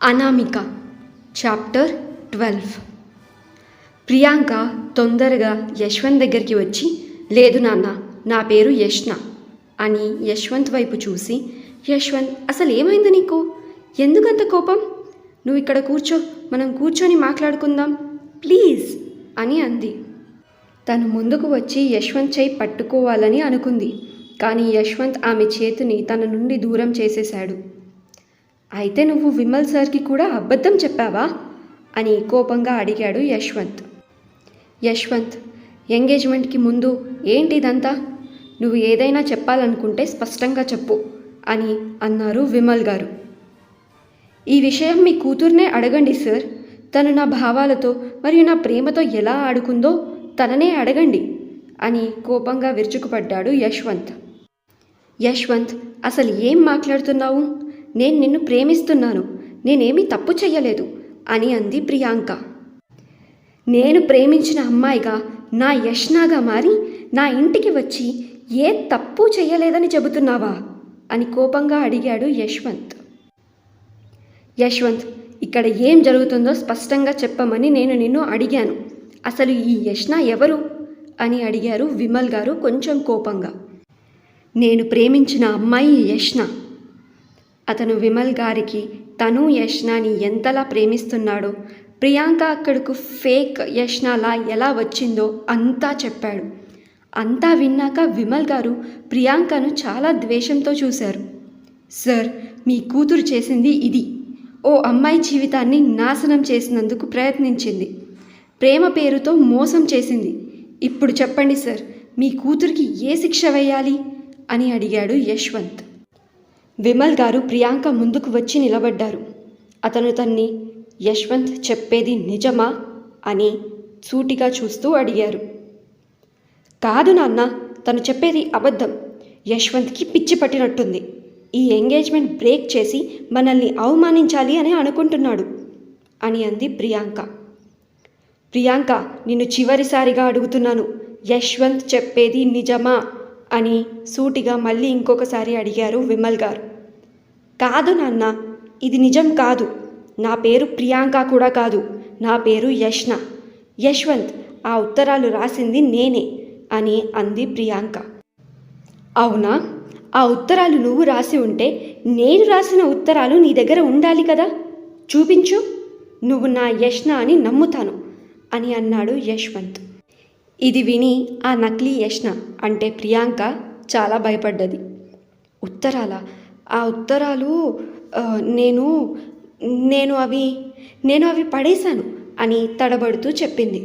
Anamika chapter 12. Priyanka తొందరగా యశ్వంత్ దగ్గరికి వచ్చి, లేదు నాన్న, నా పేరు యష్ణ అని యశ్వంత్ వైపు చూసి, యశ్వంత్, అసలు ఏమైంది నీకు? ఎందుకంత కోపం? నువ్వు ఇక్కడ కూర్చో, మనం కూర్చొని మాట్లాడుకుందాం ప్లీజ్ అని అంది. తను ముందుకు వచ్చి యశ్వంత్ చేయి పట్టుకోవాలని అనుకుంది, కానీ యశ్వంత్ ఆమె చేతిని తన నుండి దూరం చేసేశాడు. అయితే నువ్వు విమల్ సార్కి కూడా అబద్ధం చెప్పావా అని కోపంగా అడిగాడు యశ్వంత్. యశ్వంత్, ఎంగేజ్మెంట్కి ముందు ఏంటి ఇదంతా? నువ్వు ఏదైనా చెప్పాలనుకుంటే స్పష్టంగా చెప్పు అని అన్నారు విమల్ గారు. ఈ విషయం మీ కూతుర్నే అడగండి సార్. తను నా భావాలతో మరియు నా ప్రేమతో ఎలా ఆడుకుందో తననే అడగండి అని కోపంగా విరుచుకుపడ్డాడు యశ్వంత్. యశ్వంత్, అసలు ఏం మాట్లాడుతున్నావు? నేను నిన్ను ప్రేమిస్తున్నాను, నేనేమీ తప్పు చెయ్యలేదు అని అంది ప్రియాంక. నేను ప్రేమించిన అమ్మాయిగా నా యష్ణగా మారి నా ఇంటికి వచ్చి ఏ తప్పు చెయ్యలేదని చెబుతున్నావా అని కోపంగా అడిగాడు యశ్వంత్. యశ్వంత్, ఇక్కడ ఏం జరుగుతుందో స్పష్టంగా చెప్పమని నేను నిన్ను అడిగాను. అసలు ఈ యష్ణ ఎవరు అని అడిగారు విమల్ గారు కొంచెం కోపంగా. నేను ప్రేమించిన అమ్మాయి యష్ణ. అతను విమల్ గారికి తను యష్ణని ఎంతలా ప్రేమిస్తున్నాడో, ప్రియాంక అక్కడకు ఫేక్ యష్ణలా ఎలా వచ్చిందో అంతా చెప్పాడు. అంతా విన్నాక విమల్ గారు ప్రియాంకను చాలా ద్వేషంతో చూశారు. సార్, మీ కూతురు చేసింది ఇది. ఓ అమ్మాయి జీవితాన్ని నాశనం చేసినందుకు ప్రయత్నించింది, ప్రేమ పేరుతో మోసం చేసింది. ఇప్పుడు చెప్పండి సార్, మీ కూతురికి ఏ శిక్ష వేయాలి అని అడిగాడు యశ్వంత్. విమల్ గారు ప్రియాంక ముందుకు వచ్చి నిలబడ్డారు. అతను తన్ని, యశ్వంత్ చెప్పేది నిజమా అని సూటిగా చూస్తూ అడిగారు. కాదు నాన్న, తను చెప్పేది అబద్ధం. యశ్వంత్కి పిచ్చి పట్టినట్టుంది. ఈ ఎంగేజ్మెంట్ బ్రేక్ చేసి మనల్ని అవమానించాలి అని అనుకుంటున్నాడు అని అంది ప్రియాంక. ప్రియాంక, నిన్ను చివరిసారిగా అడుగుతున్నాను, యశ్వంత్ చెప్పేది నిజమా అని సూటిగా మళ్ళీ ఇంకొకసారి అడిగారు విమల్ గారు. కాదు నాన్న, ఇది నిజం కాదు. నా పేరు ప్రియాంక కూడా కాదు, నా పేరు యష్ణ. యశ్వంత్, ఆ ఉత్తరాలు రాసింది నేనే అని అంది ప్రియాంక. అవునా? ఆ ఉత్తరాలు నువ్వు రాసి ఉంటే నేను రాసిన ఉత్తరాలు నీ దగ్గర ఉండాలి కదా, చూపించు, నువ్వు నా యష్ణ అని నమ్ముతాను అని అన్నాడు యశ్వంత్. ఇది విని ఆ నకిలీ యష్ణ అంటే ప్రియాంక చాలా భయపడ్డది. ఉత్తరాలా? ఆ ఉత్తరాలు నేను అవి పడేశాను అని తడబడుతూ చెప్పింది.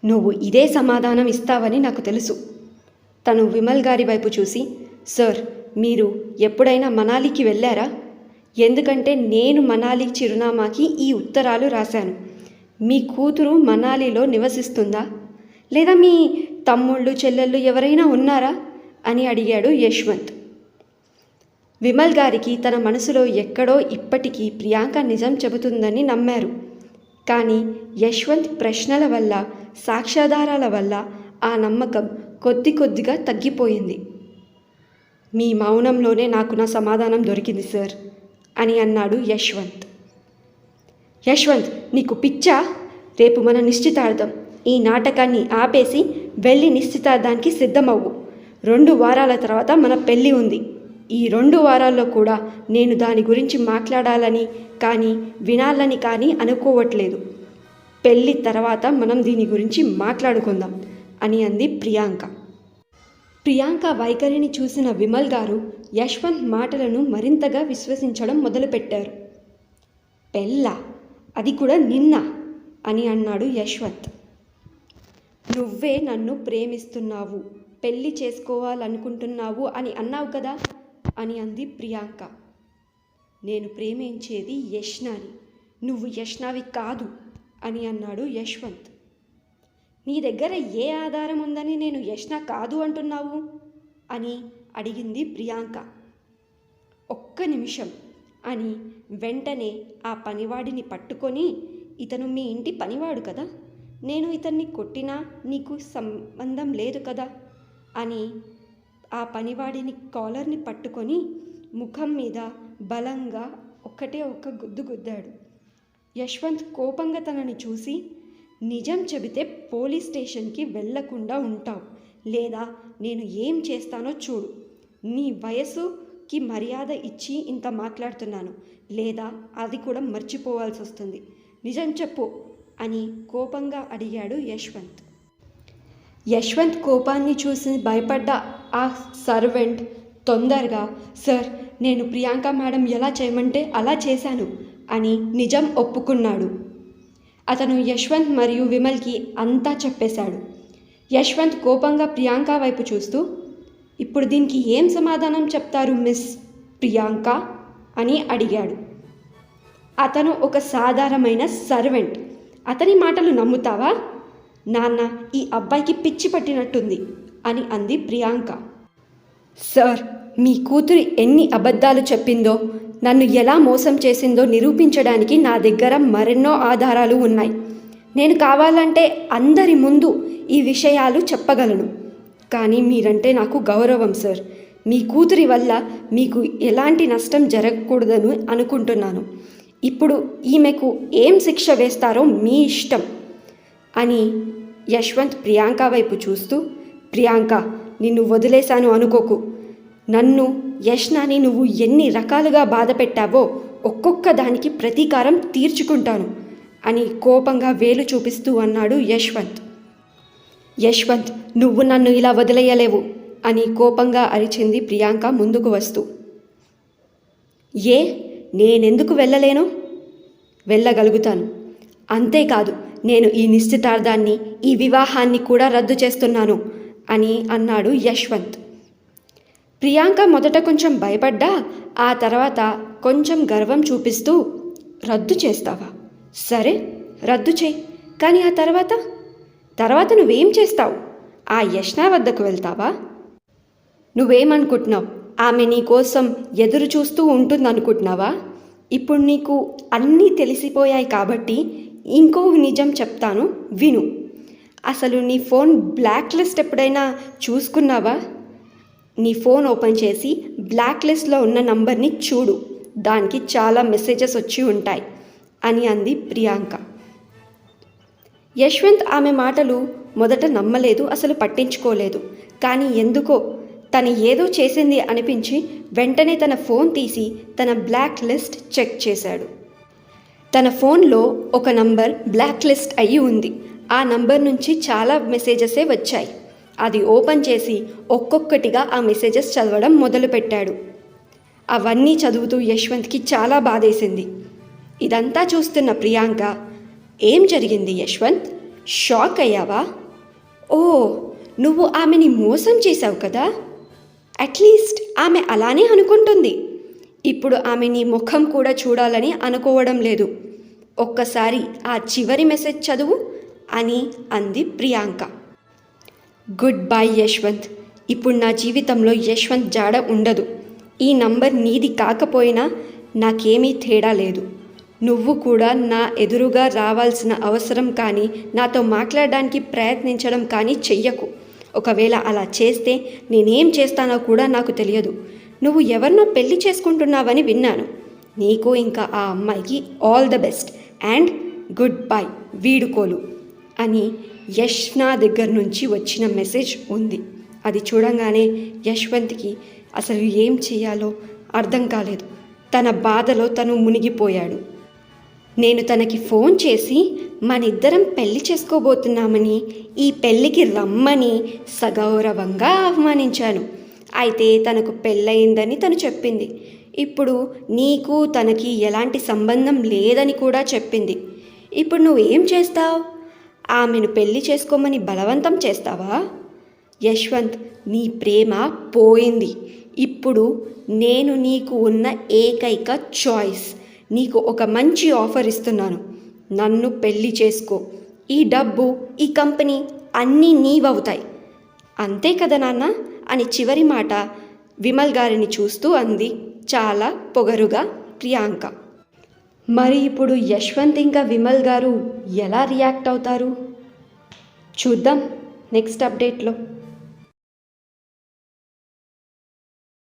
నువ్వు ఇదే సమాధానం ఇస్తావని నాకు తెలుసు. తను విమల్ గారి వైపు చూసి, సార్, మీరు ఎప్పుడైనా మనాలికి వెళ్ళారా? ఎందుకంటే నేను మనాలి చిరునామాకి ఈ ఉత్తరాలు రాశాను. మీ కూతురు మనాలిలో నివసిస్తుందా, లేదా మీ తమ్ముళ్ళు చెల్లెళ్ళు ఎవరైనా ఉన్నారా అని అడిగాడు యశ్వంత్. విమల్ గారికి తన మనసులో ఎక్కడో ఇప్పటికీ ప్రియాంక నిజం చెబుతుందని నమ్మారు. కానీ యశ్వంత్ ప్రశ్నల వల్ల, సాక్ష్యాధారాల వల్ల ఆ నమ్మకం కొద్ది కొద్దిగా తగ్గిపోయింది. మీ మౌనంలోనే నాకు నా సమాధానం దొరికింది సార్ అని అన్నాడు యశ్వంత్. యశ్వంత్, నీకు పిచ్చా? రేపు మన నిశ్చితార్థం. ఈ నాటకాన్ని ఆపేసి వెళ్ళి నిశ్చితార్థానికి సిద్ధమవ్వు. 2 వారాల తర్వాత మన పెళ్ళి ఉంది. ఈ 2 వారాల్లో కూడా నేను దాని గురించి మాట్లాడాలని కానీ వినాలని కానీ అనుకోవట్లేదు. పెళ్ళి తర్వాత మనం దీని గురించి మాట్లాడుకుందాం అని అంది ప్రియాంక. ప్రియాంక వైఖరిని చూసిన విమల్ గారు యశ్వంత్ మాటలను మరింతగా విశ్వసించడం మొదలుపెట్టారు. పెళ్ళా? అది కూడా నిన్న అని అన్నాడు యశ్వంత్. నువ్వే నన్ను ప్రేమిస్తున్నావు, పెళ్ళి చేసుకోవాలనుకుంటున్నావు అని అన్నావు కదా అని అంది ప్రియాంక. నేను ప్రేమించేది యష్ణని, నువ్వు యష్ణవి కాదు అని అన్నాడు యశ్వంత్. నీ దగ్గర ఏ ఆధారం ఉందని నేను యష్ణ కాదు అంటున్నావు అని అడిగింది ప్రియాంక. ఒక్క నిమిషం అని వెంటనే ఆ పనివాడిని పట్టుకొని, ఇతను మీ ఇంటి పనివాడు కదా, నేను ఇతన్ని కొట్టినా నీకు సంబంధం లేదు కదా అని ఆ పనివాడిని కాలర్ని పట్టుకొని ముఖం మీద బలంగా ఒక్కటే ఒక్క గుద్దు గుద్దాడు. యశ్వంత్ కోపంగా తనని చూసి, నిజం చెబితే పోలీస్ స్టేషన్కి వెళ్లకుండా ఉంటావు, లేదా నేను ఏం చేస్తానో చూడు. నీ వయసుకి మర్యాద ఇచ్చి ఇంత మాట్లాడుతున్నాను, లేదా అది కూడా మర్చిపోవాల్సి వస్తుంది. నిజం చెప్పు అని కోపంగా అడిగాడు యశ్వంత్. యశ్వంత్ కోపాన్ని చూసి భయపడ్డ ఆ సర్వెంట్ తొందరగా, సార్, నేను ప్రియాంక మేడం ఎలా చేయమంటే అలా చేశాను అని నిజం ఒప్పుకున్నాడు. అతను యశ్వంత్ మరియు విమల్కి అంతా చెప్పేశాడు. యశ్వంత్ కోపంగా ప్రియాంక వైపు చూస్తూ, ఇప్పుడు దీనికి ఏం సమాధానం చెప్తారు మిస్ ప్రియాంక అని అడిగాడు. అతను ఒక సాధారణమైన సర్వెంట్, అతని మాటలు నమ్ముతావా? నాన్న, ఈ అబ్బాయికి పిచ్చి పట్టినట్టుంది అని అంది ప్రియాంక. సార్, మీ కూతురు ఎన్ని అబద్ధాలు చెప్పిందో, నన్ను ఎలా మోసం చేసిందో నిరూపించడానికి నా దగ్గర మరెన్నో ఆధారాలు ఉన్నాయి. నేను కావాలంటే అందరి ముందు ఈ విషయాలు చెప్పగలను. కానీ మీరంటే నాకు గౌరవం సార్. మీ కూతురి వల్ల మీకు ఎలాంటి నష్టం జరగకూడదని అనుకుంటున్నాను. ఇప్పుడు ఈమెకు ఏం శిక్ష వేస్తారో మీ ఇష్టం అని యశ్వంత్ ప్రియాంక వైపు చూస్తూ, ప్రియాంక, నిన్ను వదిలేశాను అనుకోకు. నన్ను, యష్నాని నువ్వు ఎన్ని రకాలుగా బాధ పెట్టావో ఒక్కొక్క దానికి ప్రతీకారం తీర్చుకుంటాను అని కోపంగా వేలు చూపిస్తూ అన్నాడు యశ్వంత్. యశ్వంత్, నువ్వు నన్ను ఇలా వదిలేయలేవు అని కోపంగా అరిచింది ప్రియాంక ముందుకు వస్తూ. ఏ, నేనెందుకు వెళ్ళలేను? వెళ్ళగలుగుతాను. అంతేకాదు, నేను ఈ నిశ్చితార్థాన్ని, ఈ వివాహాన్ని కూడా రద్దు చేస్తున్నాను అని అన్నాడు యశ్వంత్. ప్రియాంక మొదట కొంచెం భయపడ్డా ఆ తర్వాత కొంచెం గర్వం చూపిస్తూ, రద్దు చేస్తావా? సరే, రద్దు చేయి. కానీ ఆ తర్వాత నువ్వేం చేస్తావు? ఆ యష్నా వద్దకు వెళ్తావా? నువ్వేమనుకుంటున్నావు? ఆమె నీ కోసం ఎదురు చూస్తూ ఉంటుందనుకుంటున్నావా? ఇప్పుడు నీకు అన్నీ తెలిసిపోయాయి కాబట్టి ఇంకో నిజం చెప్తాను, విను. అసలు నీ ఫోన్ బ్లాక్ లిస్ట్ ఎప్పుడైనా చూసుకున్నావా? నీ ఫోన్ ఓపెన్ చేసి బ్లాక్ లిస్ట్లో ఉన్న నంబర్ని చూడు, దానికి చాలా మెసేజెస్ వచ్చి ఉంటాయి అని అంది ప్రియాంక. యశ్వంత్ ఆమె మాటలు మొదట నమ్మలేదు, అసలు పట్టించుకోలేదు. కానీ ఎందుకో తను ఏదో చేసింది అనిపించి వెంటనే తన ఫోన్ తీసి తన బ్లాక్ లిస్ట్ చెక్ చేశాడు. తన ఫోన్లో ఒక నంబర్ బ్లాక్ లిస్ట్ అయ్యి ఉంది. ఆ నంబర్ నుంచి చాలా మెసేజెసే వచ్చాయి. అది ఓపెన్ చేసి ఒక్కొక్కటిగా ఆ మెసేజెస్ చదవడం మొదలుపెట్టాడు. అవన్నీ చదువుతూ యశ్వంత్కి చాలా బాధేసింది. ఇదంతా చూస్తున్న ప్రియాంక, ఏం జరిగింది యశ్వంత్? షాక్ అయ్యావా? ఓ, నువ్వు ఆమెని మోసం చేశావు కదా. అట్లీస్ట్ ఆమె అలానే అనుకుంటుంది. ఇప్పుడు ఆమె నీ ముఖం కూడా చూడాలని అనుకోవడం లేదు. ఒక్కసారి ఆ చివరి మెసేజ్ చదువు అని అంది ప్రియాంక. Good bye Yashwant. ఇప్పుడు నా జీవితంలో యశ్వంత్ జాడ ఉండదు. ఈ నంబర్ నీది కాకపోయినా నాకేమీ తేడా లేదు. నువ్వు కూడా నా ఎదురుగా రావాల్సిన అవసరం కానీ, నాతో మాట్లాడడానికి ప్రయత్నించడం కానీ చెయ్యకు. ఒకవేళ అలా చేస్తే నేనేం చేస్తానో కూడా నాకు తెలియదు. నువ్వు ఎవరినో పెళ్లి చేసుకుంటున్నావని విన్నాను. నీకు ఇంకా ఆ అమ్మాయికి all the best and goodbye, వీడుకోలు అని యష్నా దగ్గర నుంచి వచ్చిన మెసేజ్ ఉంది. అది చూడంగానే యశ్వంత్కి అసలు ఏం చేయాలో అర్థం కాలేదు. తన బాధలో తను మునిగిపోయాడు. నేను తనకి ఫోన్ చేసి మనిద్దరం పెళ్లి చేసుకోబోతున్నామని, ఈ పెళ్ళికి రమ్మని సగౌరవంగా ఆహ్వానించాను. అయితే తనకు పెళ్ళయిందని తను చెప్పింది. ఇప్పుడు నీకు తనకి ఎలాంటి సంబంధం లేదని కూడా చెప్పింది. ఇప్పుడు నువ్వేం చేస్తావు? ఆమెను పెళ్లి చేసుకోమని బలవంతం చేస్తావా? యశ్వంత్, నీ ప్రేమ పోయింది. ఇప్పుడు నేను నీకు ఉన్న ఏకైక చాయిస్, నీకు ఒక మంచి ఆఫర్ ఇస్తున్నాను. నన్ను పెళ్లి చేసుకో. ఈ డబ్బు, ఈ కంపెనీ అన్నీ నీవవుతాయి. అంతే కదా నాన్న అని చివరి మాట విమల్ గారిని చూస్తూ అంది చాలా పొగరుగా ప్రియాంక. మరి ఇప్పుడు యశ్వంత్ ఇంకా విమల్ గారు ఎలా రియాక్ట్ అవుతారు చూద్దాం నెక్స్ట్ అప్డేట్లో.